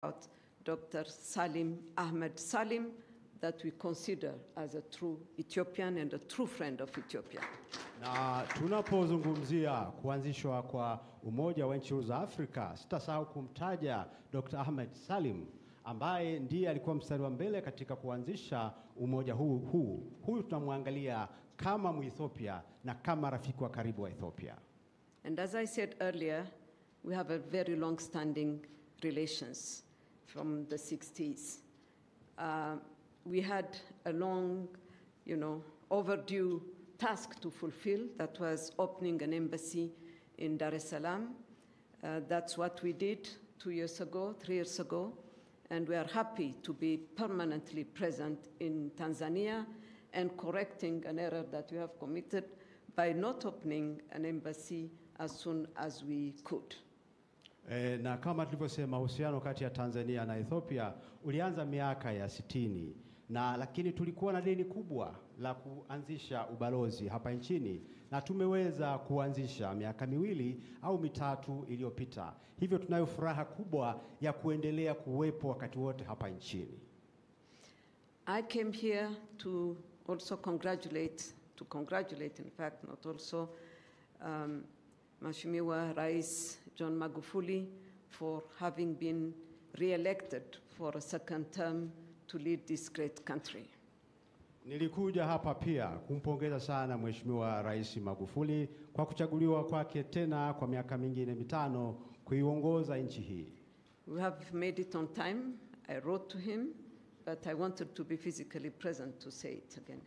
about Dr. Salim Ahmed Salim that we consider as a true Ethiopian and a true friend of Ethiopia. Na tunapozungumzia kuanzishwa kwa Umoja wa Nchi za Afrika, sitasahau kumtaja Dr. Ahmed Salim ambaye ndiye alikuwa mstari wa mbele katika kuanzisha umoja huu. Huyu tunamwangalia kama Muethiopia na kama rafiki wa karibu wa Ethiopia. And as I said earlier, we have a very long-standing relations from the 60s. We had a long, overdue task to fulfill. That was opening an embassy in Dar es Salaam. That's what we did 3 years ago. And we are happy to be permanently present in Tanzania and correcting an error that we have committed by not opening an embassy as soon as we could. Na kama tulivyosema, uhusiano kati ya Tanzania na Ethiopia ulianza miaka ya 60 lakini tulikuwa na deni kubwa la kuanzisha ubalozi hapa nchini na tumeweza kuanzisha miaka 2 au 3 iliyopita. Hivyo tunayo furaha kubwa ya kuendelea kuwepo wakati wote hapa nchini. I came here to also congratulate in fact, not also, Mheshimiwa Rais John Magufuli for having been re-elected for a second term to lead this great country. Nilikuja hapa pia kumpongeza sana Mheshimiwa Rais Magufuli kwa kuchaguliwa kwake tena kwa miaka mingine 5 kuiongoza nchi hii. We have made it on time. I wrote to him, but I wanted to be physically present to say it again.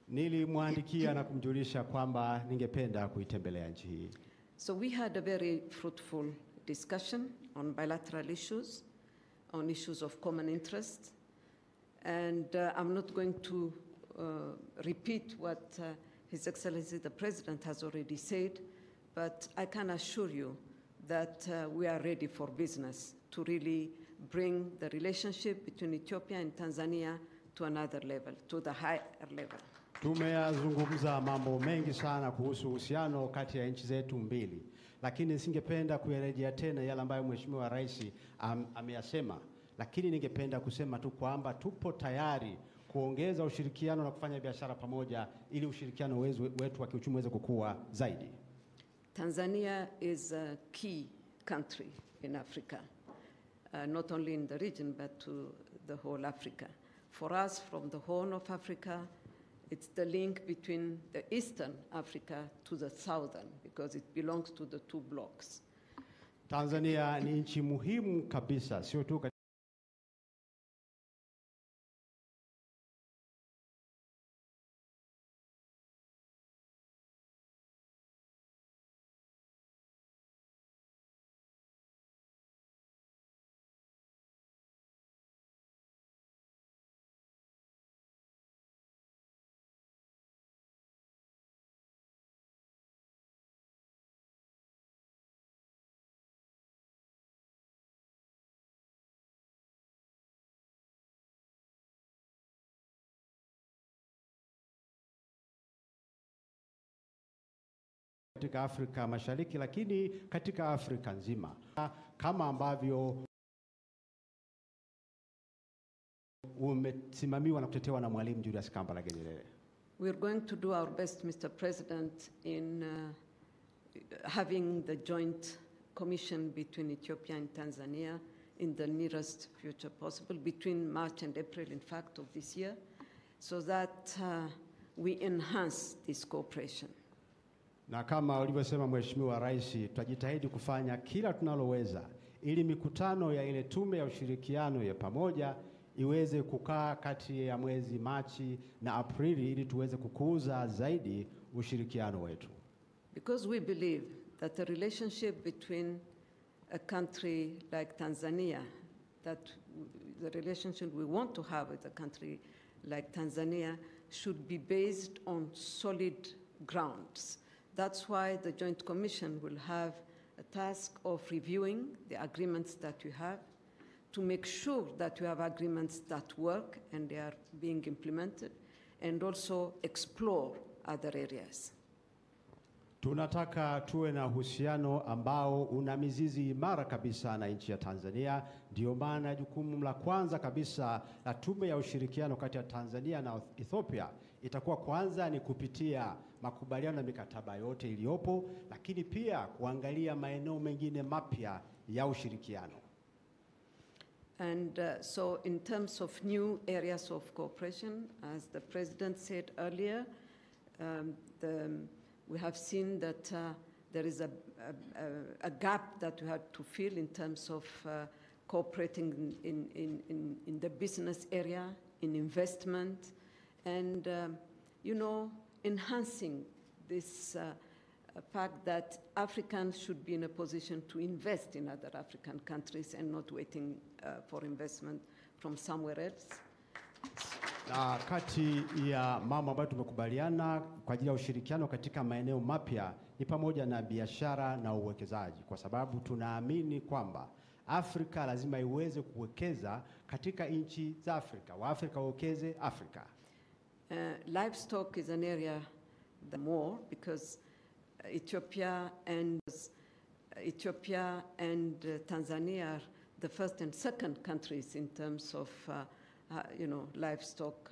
Nilimwandikia na kumjulisha kwamba ningependa kuitembelea nchi hii. So we had a very fruitful discussion on bilateral issues, on issues of common interest. And I'm not going to repeat what His Excellency the President has already said, but I can assure you that we are ready for business to really bring the relationship between Ethiopia and Tanzania to another level, to the higher level. Tumeyazungumza mambo mengi sana kuhusu uhusiano kati ya nchi zetu mbili, lakini singependa kuyarejea tena yale ambayo Mheshimiwa Rais ameyasema, lakini ningependa kusema tu kwamba tupo tayari kuongeza ushirikiano na kufanya biashara pamoja ili ushirikiano wetu wa kiuchumi uweze kukua zaidi. Tanzania is a key country in Africa, not only in the region but to the whole Africa. For us, from the Horn of Africa, it's the link between the Eastern Africa to the Southern, because it belongs to the 2 blocks. Tanzania ni nchi muhimu kabisa, sio tu katika Afrika Mashariki, lakini katika Afrika nzima, kama ambavyo umesimamiwa na kutetewa na Mwalimu Julius Kambarage Nyerere. We are going to do our best, Mr. President, in having the joint commission between Ethiopia and Tanzania in the nearest future possible, between March and April, in fact, of this year, so that we enhance this cooperation. Na kama ulivyosema Mheshimiwa Rais, tutajitahidi kufanya kila tunaloweza ili mikutano ya ile tume ya ushirikiano ya pamoja iweze kukaa kati ya mwezi Machi na Aprili ili tuweze kukuza zaidi ushirikiano wetu. Because we believe that the relationship between a country like Tanzania, that the relationship we want to have with a country like Tanzania should be based on solid grounds. That's why the Joint Commission will have a task of reviewing the agreements that we have to make sure that we have agreements that work and they are being implemented, and also explore other areas. Tunataka tuwe na uhusiano ambao una mizizi imara kabisa na nchi ya Tanzania. Ndio maana jukumu la kwanza kabisa la tume ya ushirikiano kati ya Tanzania na Ethiopia itakuwa kwanza ni kupitia makubaliano na mikataba yote iliyopo, lakini pia kuangalia maeneo mengine mapya ya ushirikiano. And so in terms of new areas of cooperation, as the President said earlier, we have seen that there is a gap that we had to fill in terms of cooperating in the business area, in investment, and enhancing this fact that Africans should be in a position to invest in other African countries and not waiting for investment from somewhere else. Na kati ya mambo ambayo tumekubaliana kwa ajili ya ushirikiano katika maeneo mapya ni pamoja na biashara na uwekezaji, kwa sababu tunaamini kwamba Afrika lazima iweze kuwekeza katika nchi za Afrika. Waafrika wawekeze Afrika. Livestock is an area more because Ethiopia and Tanzania are the first and second countries in terms of livestock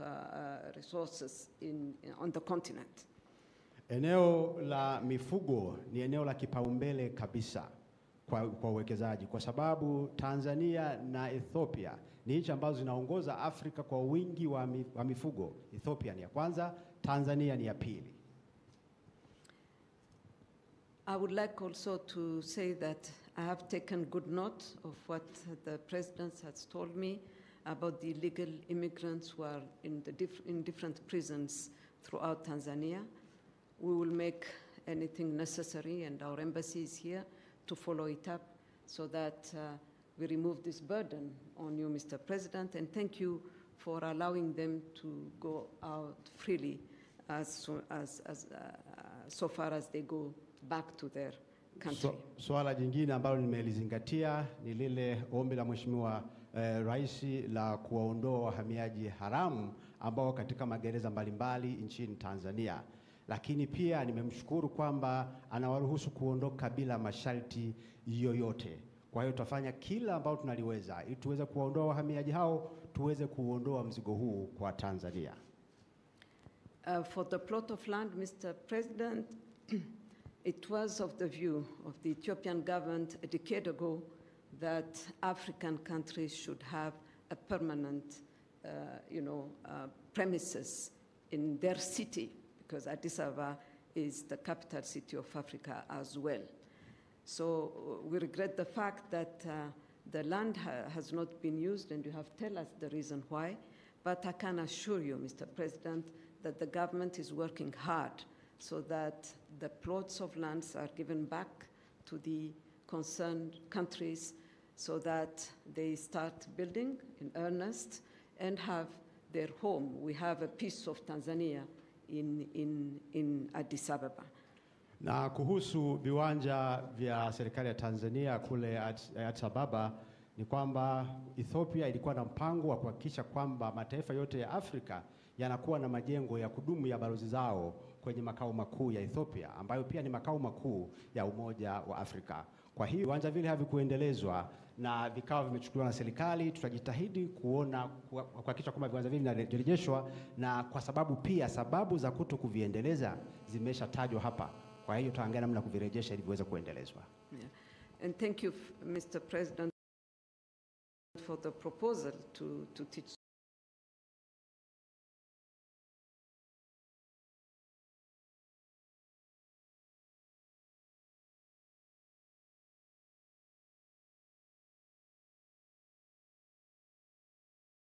resources on the continent. Eneo la mifugo ni eneo la kipaumbele kabisa kwa uwekezaji, kwa sababu Tanzania na Ethiopia ni nchi ambazo zinaongoza Afrika kwa wingi wa mifugo. Ethiopia ni ya kwanza, Tanzania ni ya pili. I would like also to say that I have taken good note of what the President has told me about the illegal immigrants who are in different prisons throughout Tanzania. We will make anything necessary, and our embassy is here to follow it up so that we remove this burden on you, Mr. President, and thank you for allowing them to go out freely so far as they go back to their country. Swala jingine ambalo nimelizingatia ni lile ombi la Mheshimiwa Rais la kuwaondoa wahamiaji haramu ambao katika magereza mbalimbali nchini Tanzania. Lakini pia nimemshukuru kwamba anawaruhusu kuondoka bila masharti yoyote. Kwa hiyo tutafanya kila ambalo tunaliweza ili tuweze kuwaondoa wahamiaji hao, tuweze kuondoa mzigo huu kwa Tanzania. For the plot of land, Mr. President, it was of the view of the Ethiopian government a decade ago that African countries should have a permanent, premises in their city, because Addis Ababa is the capital city of Africa as well. So we regret the fact that the land has not been used, and you have tell us the reason why. But I can assure you, Mr. President, that the government is working hard so that the plots of lands are given back to the concerned countries so that they start building in earnest and have their home. We have a piece of Tanzania in Addis Ababa. Na kuhusu viwanja vya serikali ya Tanzania kule Addis Ababa ni kwamba Ethiopia ilikuwa na mpango wa kuhakikisha kwamba mataifa yote ya Afrika yanakuwa na majengo ya kudumu ya balozi zao kwenye makao makuu ya Ethiopia, ambayo pia ni makao makuu ya Umoja wa Afrika. Kwa hiyo viwanja vile havikuendelezwa na vikao vimechukuliwa na serikali. Tutajitahidi kuhakikisha kwamba viwanja vile vinarejeshwa, na kwa sababu pia sababu za kutokuviendeleza zimeshatajwa hapa. Kwa hiyo tutaangalia namna kuvirejesha ili viweze kuendelezwa. Yeah. And thank you, Mr. President, for the proposal to teach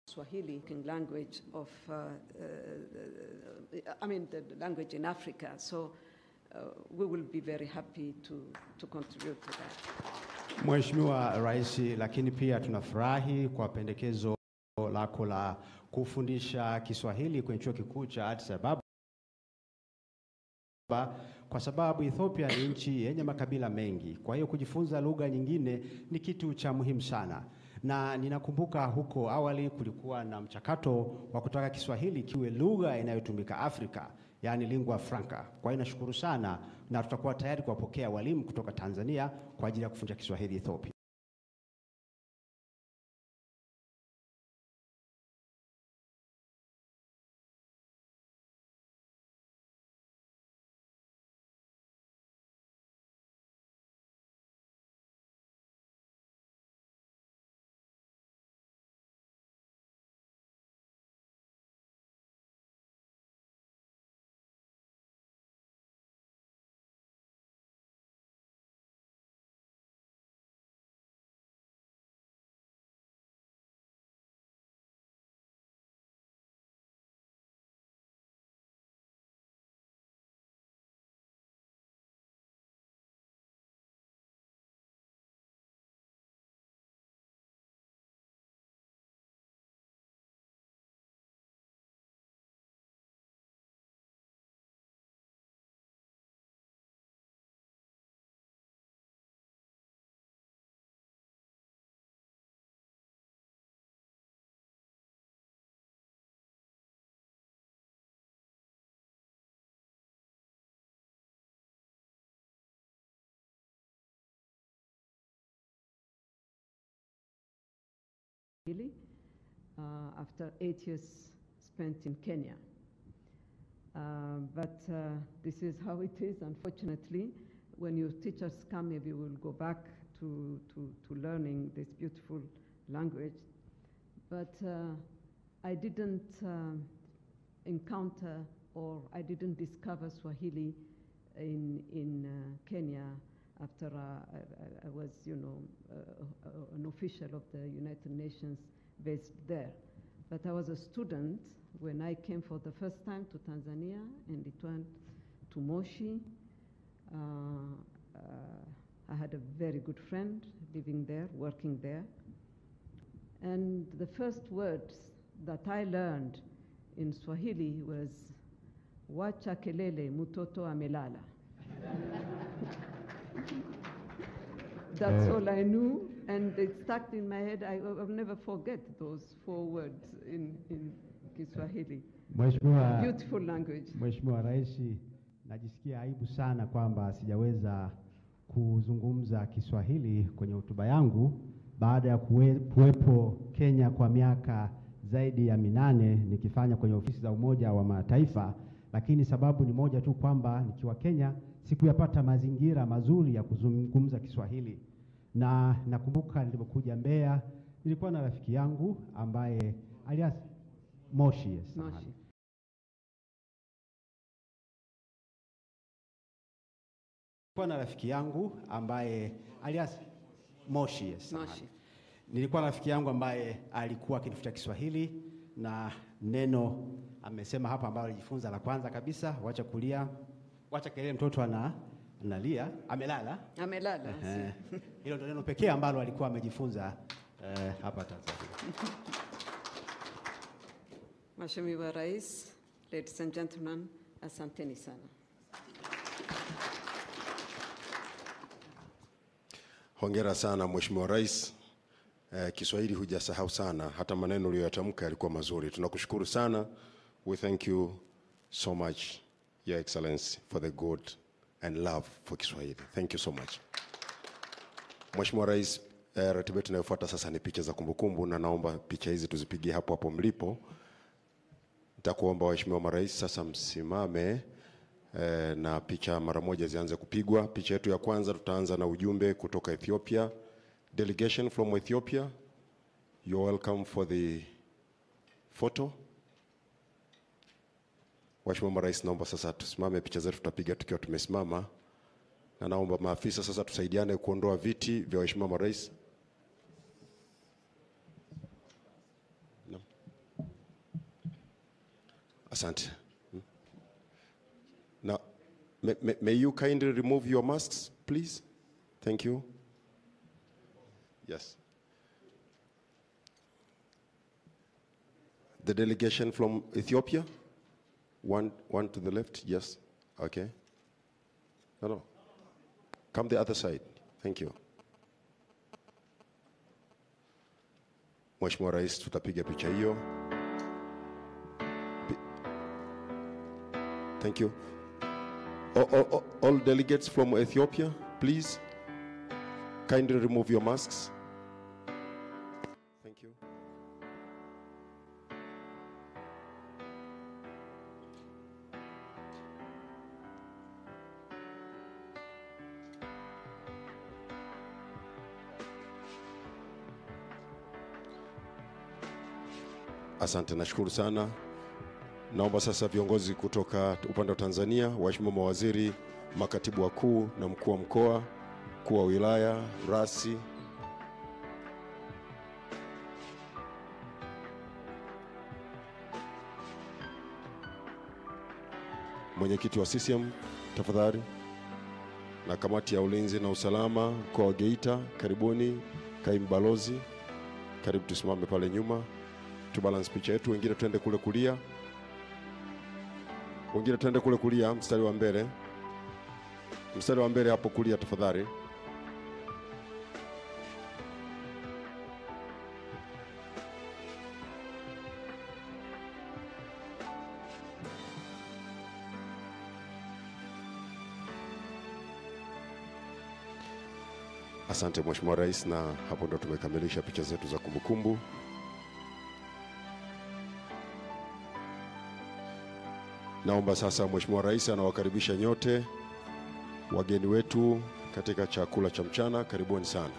Swahili language of, the language in Africa. So we will be very happy to contribute to that. Mheshimiwa Rais, lakini pia tunafurahi kwa pendekezo lako la kufundisha Kiswahili kwenye chuo kikuu cha Addis Ababa, kwa sababu Ethiopia ni nchi yenye makabila mengi. Kwa hiyo kujifunza lugha nyingine ni kitu cha muhimu sana. Na ninakumbuka huko awali kulikuwa na mchakato wa kutaka Kiswahili kiwe lugha inayotumika Afrika. yani lingua franca. Kwa hiyo nashukuru sana, na tutakuwa tayari kuwapokea walimu kutoka Tanzania kwa ajili ya kufunza Kiswahili Ethiopia. After 8 years spent in Kenya. But this is how it is, unfortunately. When your teachers come, maybe we'll go back to learning this beautiful language. But I didn't encounter, or I didn't discover Swahili in Kenya after I was, an official of the United Nations based there. But I was a student when I came for the first time to Tanzania, and it went to Moshi. I had a very good friend living there, working there. And the first words that I learned in Swahili was, wacha kelele mutoto amelala. That's all I knew, and it stuck in my head. I'll never forget those 4 words in Kiswahili. Beautiful language. Mheshimiwa Rais, najisikia aibu sana kwamba sijaweza kuzungumza Kiswahili kwenye hotuba yangu baada ya kuwepo Kenya kwa miaka zaidi ya 8 nikifanya kwenye ofisi za Umoja wa Mataifa, lakini sababu ni moja tu, kwamba nikiwa Kenya sikuyapata mazingira mazuri ya kuzungumza Kiswahili. Na nakumbuka nilipokuja Mbeya, nilikuwa na rafiki yangu ambaye alias Moshi. Moshi. Nilikuwa na rafiki yangu ambaye alias Moshi. Moshi. Nilikuwa na rafiki yangu ambaye alikuwa akinifuta Kiswahili, na neno amesema hapa ambalo alijifunza la kwanza kabisa, wacha kulia, wacha kelele mtoto analia, amelala. Amelala. Hilo ndio neno pekee ambalo alikuwa amejifunza hapa Tanzania. Mheshimiwa Rais, ladies and gentlemen, asanteni sana. Hongera sana Mheshimiwa Rais. Kiswahili hujasahau sana, hata maneno uliyoyatamka yalikuwa mazuri. Tunakushukuru sana. We thank you so much, Your Excellency, for the good and love for Kiswahili. Thank you so much. Mheshimiwa Rais, ratiba yetu inayofuata sasa ni picha za kumbukumbu, na naomba picha hizi tuzipigie hapo hapo mlipo. Nitakuomba Waheshimiwa Marais sasa msimame na picha mara moja zianze kupigwa. Picha yetu ya kwanza tutaanza na ujumbe kutoka Ethiopia. Delegation from Ethiopia, you're welcome for the photo. Waheshimiwa Marais, naomba sasa tusimame, picha zetu tutapiga tukiwa tumesimama. Na naomba maafisa sasa tusaidiane kuondoa viti vya Waheshimiwa Marais. No. Asante. Now, may you kindly remove your masks, please? Thank you. Yes. The delegation from Ethiopia, one to the left, yes, okay. No. Come the other side, thank you. Mheshimiwa Rais, tutapiga picha hiyo. Thank you. All delegates from Ethiopia, please, kindly remove your masks. Thank you. Asante, nashukuru sana. Naomba sasa viongozi kutoka upande wa Tanzania, waheshimiwa mawaziri, makatibu wakuu na mkuu wa mkoa, mkuu wa wilaya, Rais, mwenyekiti wa CCM tafadhali, na kamati ya ulinzi na usalama mkoa wa Geita, karibuni. Kaimu balozi, karibu tusimame pale nyuma. Tu balance picha yetu, wengine tuende kule kulia. Wengine tuende kule kulia, mstari wa mbele. Mstari wa mbele hapo kulia tafadhali. Asante Mheshimiwa Rais, na hapo ndo tumekamilisha picha zetu za kumbukumbu. Naomba sasa Mheshimiwa Rais anawakaribisha nyote wageni wetu katika chakula cha mchana. Karibuni sana.